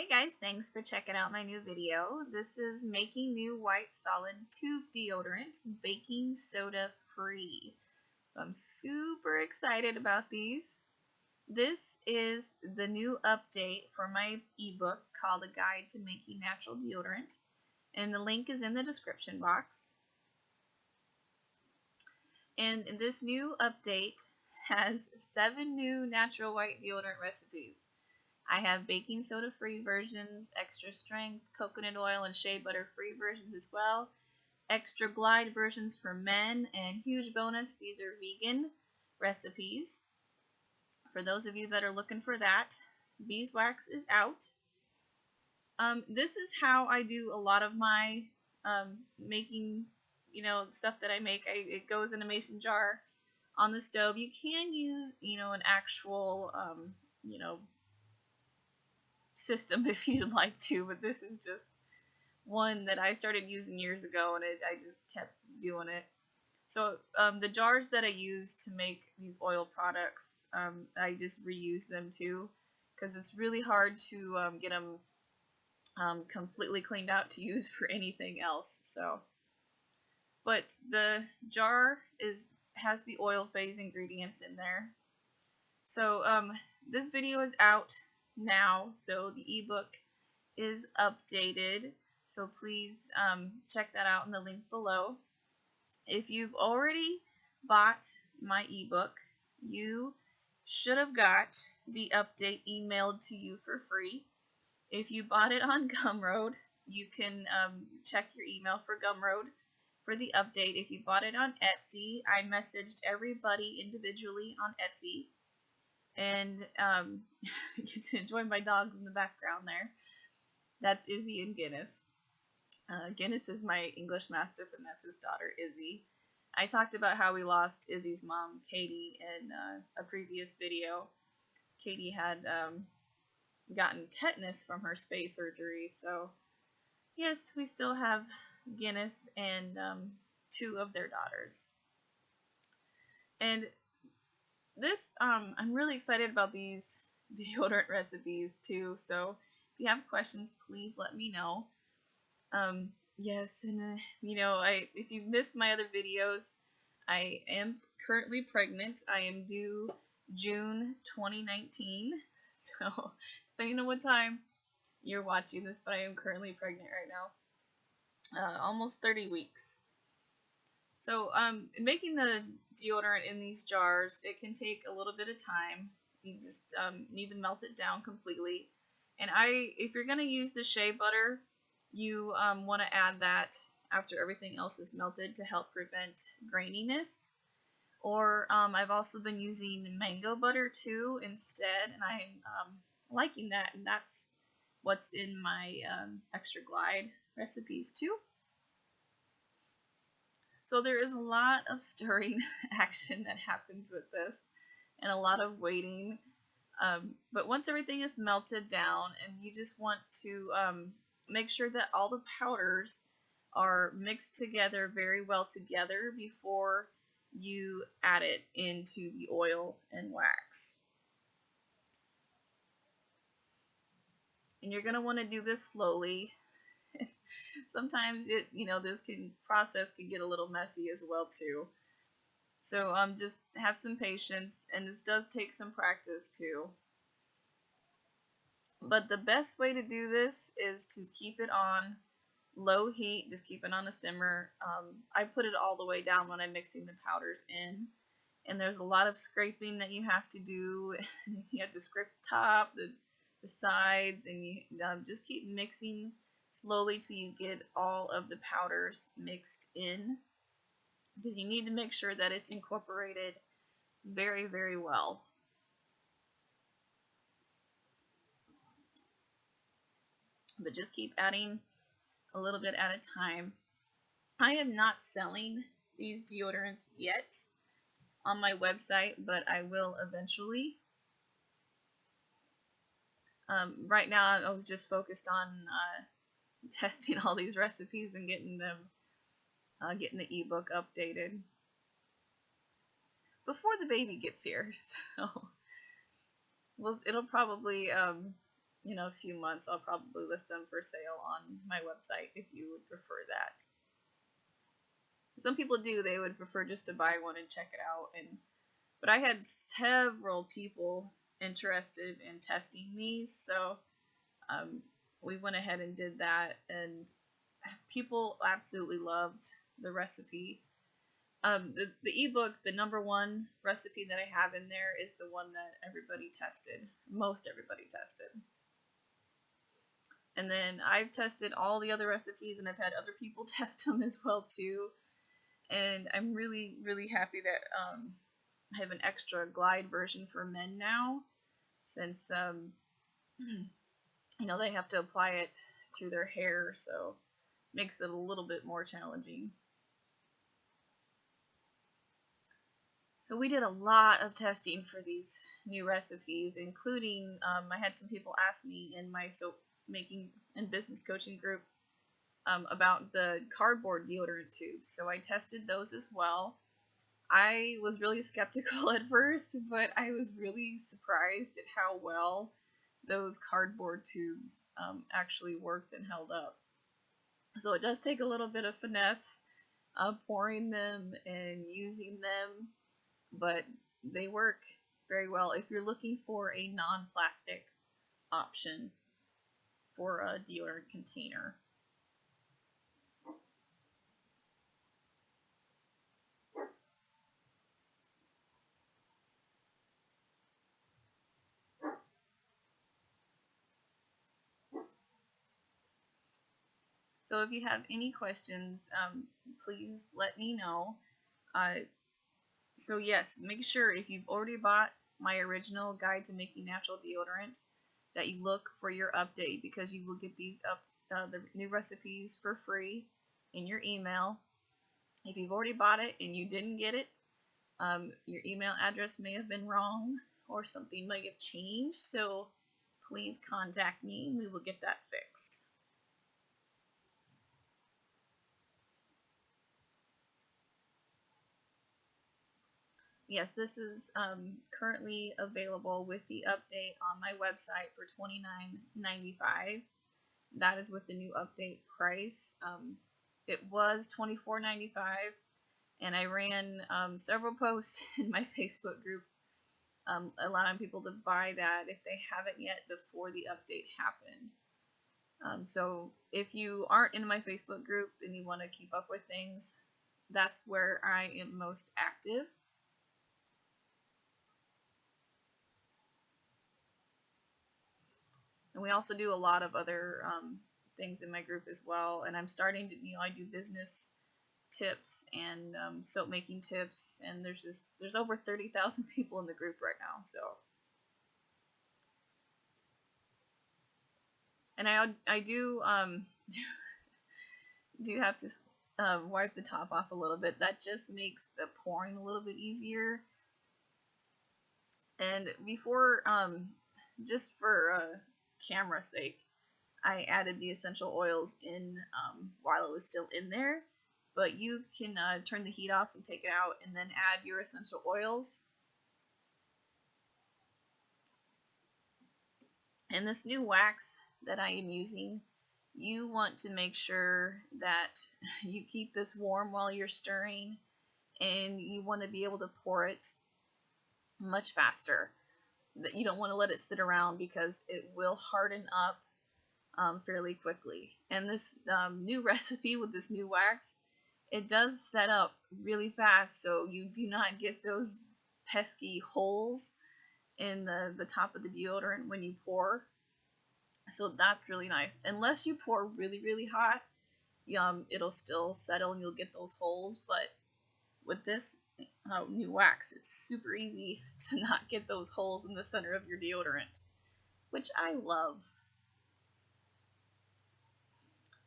Hey guys, thanks for checking out my new video. This is making new white solid tube deodorant, baking soda free. So I'm super excited about these. This is the new update for my ebook called A Guide to Making Natural Deodorant, and the link is in the description box. And this new update has 7 new natural white deodorant recipes. I have baking soda free versions, extra strength, coconut oil and shea butter free versions as well, extra glide versions for men, and huge bonus, these are vegan recipes. For those of you that are looking for that, beeswax is out. This is how I do a lot of my making, stuff that I make. It goes in a mason jar on the stove. You can use, an actual, system if you'd like to, but this is just one that I started using years ago, and I just kept doing it. So the jars that I use to make these oil products, I just reuse them too, because it's really hard to get them completely cleaned out to use for anything else. But the jar has the oil phase ingredients in there. So this video is out now, so the ebook is updated, so please check that out in the link below. If you've already bought my ebook, you should have got the update emailed to you for free. If you bought it on Gumroad, you can check your email for Gumroad for the update. If you bought it on Etsy, I messaged everybody individually on Etsy. And you get to enjoy my dogs in the background there. That's Izzy and Guinness. Guinness is my English Mastiff, and that's his daughter, Izzy. I talked about how we lost Izzy's mom, Katie, in a previous video. Katie had gotten tetanus from her spay surgery, so yes, we still have Guinness and 2 of their daughters. And this, I'm really excited about these deodorant recipes too, so if you have questions, please let me know. Yes, and if you've missed my other videos, I am currently pregnant. I am due June 2019, so depending on what time you're watching this, but I am currently pregnant right now, almost 30 weeks. So making the deodorant in these jars, it can take a little bit of time. You just need to melt it down completely. And if you're going to use the shea butter, you want to add that after everything else is melted to help prevent graininess. Or I've also been using mango butter too instead, and I'm liking that, and that's what's in my extra glide recipes too. So there is a lot of stirring action that happens with this, and a lot of waiting. But once everything is melted down, and you just want to make sure that all the powders are mixed together very well together before you add it into the oil and wax. And you're going to want to do this slowly. Sometimes this process can get a little messy as well too. So just have some patience, and this does take some practice too. But the best way to do this is to keep it on low heat. Just keep it on a simmer. I put it all the way down when I'm mixing the powders in, and there's a lot of scraping that you have to do. You have to scrape the top, the sides, and you just keep mixing slowly till you get all of the powders mixed in, because you need to make sure that it's incorporated very, very well. But just keep adding a little bit at a time. I am not selling these deodorants yet on my website, but I will eventually. Right now I was just focused on testing all these recipes and getting the ebook updated before the baby gets here. So it'll probably a few months, I'll probably list them for sale on my website if you would prefer that. Some people do, they would prefer just to buy one and check it out. But I had several people interested in testing these, so we went ahead and did that, and people absolutely loved the recipe. The ebook, the #1 recipe that I have in there is the one that everybody tested. Most everybody tested. And then I've tested all the other recipes, and I've had other people test them as well too. And I'm really, really happy that I have an extra glide version for men now, since they have to apply it through their hair, so it makes it a little bit more challenging. So we did a lot of testing for these new recipes, including I had some people ask me in my soap making and business coaching group about the cardboard deodorant tubes. So I tested those as well. I was really skeptical at first, but I was really surprised at how well those cardboard tubes actually worked and held up. So it does take a little bit of finesse pouring them and using them, but they work very well if you're looking for a non-plastic option for a deodorant container. So if you have any questions, please let me know. So yes, make sure if you've already bought my original guide to making natural deodorant that you look for your update, because you will get these the new recipes for free in your email. If you've already bought it and you didn't get it, your email address may have been wrong or something might have changed, so please contact me and we will get that fixed. Yes, this is currently available with the update on my website for $29.95. That is with the new update price. It was $24.95, and I ran several posts in my Facebook group allowing people to buy that if they haven't yet before the update happened. So if you aren't in my Facebook group and you want to keep up with things, that's where I am most active. And we also do a lot of other things in my group as well. And I'm starting to, I do business tips and soap making tips. And there's over 30,000 people in the group right now. So, and I do do have to wipe the top off a little bit. That just makes the pouring a little bit easier. And before, just for camera sake, I added the essential oils in while it was still in there, but you can turn the heat off and take it out and then add your essential oils. And this new wax that I am using, you want to make sure that you keep this warm while you're stirring, and you want to be able to pour it much faster. You don't want to let it sit around because it will harden up fairly quickly. And this new recipe with this new wax, it does set up really fast, so you do not get those pesky holes in the top of the deodorant when you pour. So that's really nice. Unless you pour really, really hot, it'll still settle and you'll get those holes. But with this new wax, it's super easy to not get those holes in the center of your deodorant, which I love.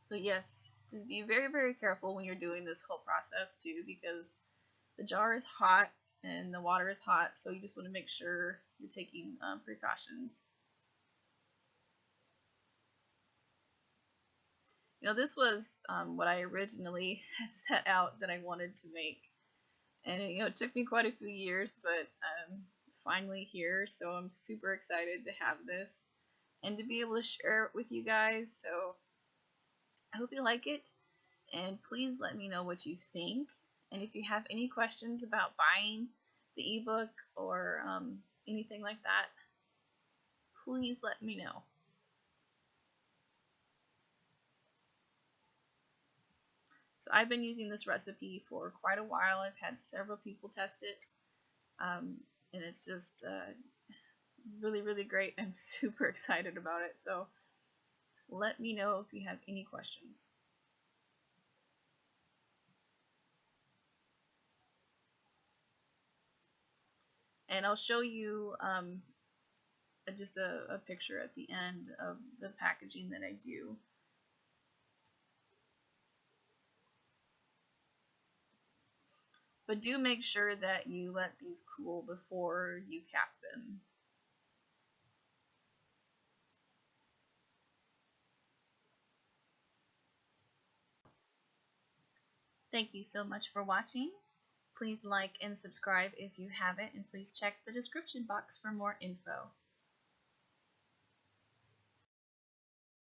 So yes, just be very, very careful when you're doing this whole process too, because the jar is hot and the water is hot, so you just want to make sure you're taking precautions. This was what I originally had set out that I wanted to make. And it took me quite a few years, but I'm finally here, so I'm super excited to have this. and to be able to share it with you guys. So I hope you like it, and please let me know what you think. And if you have any questions about buying the ebook or anything like that, please let me know. So I've been using this recipe for quite a while. I've had several people test it, and it's just really, really great. I'm super excited about it. So let me know if you have any questions. And I'll show you just a picture at the end of the packaging that I do. But do make sure that you let these cool before you cap them. Thank you so much for watching. Please like and subscribe if you haven't, and please check the description box for more info.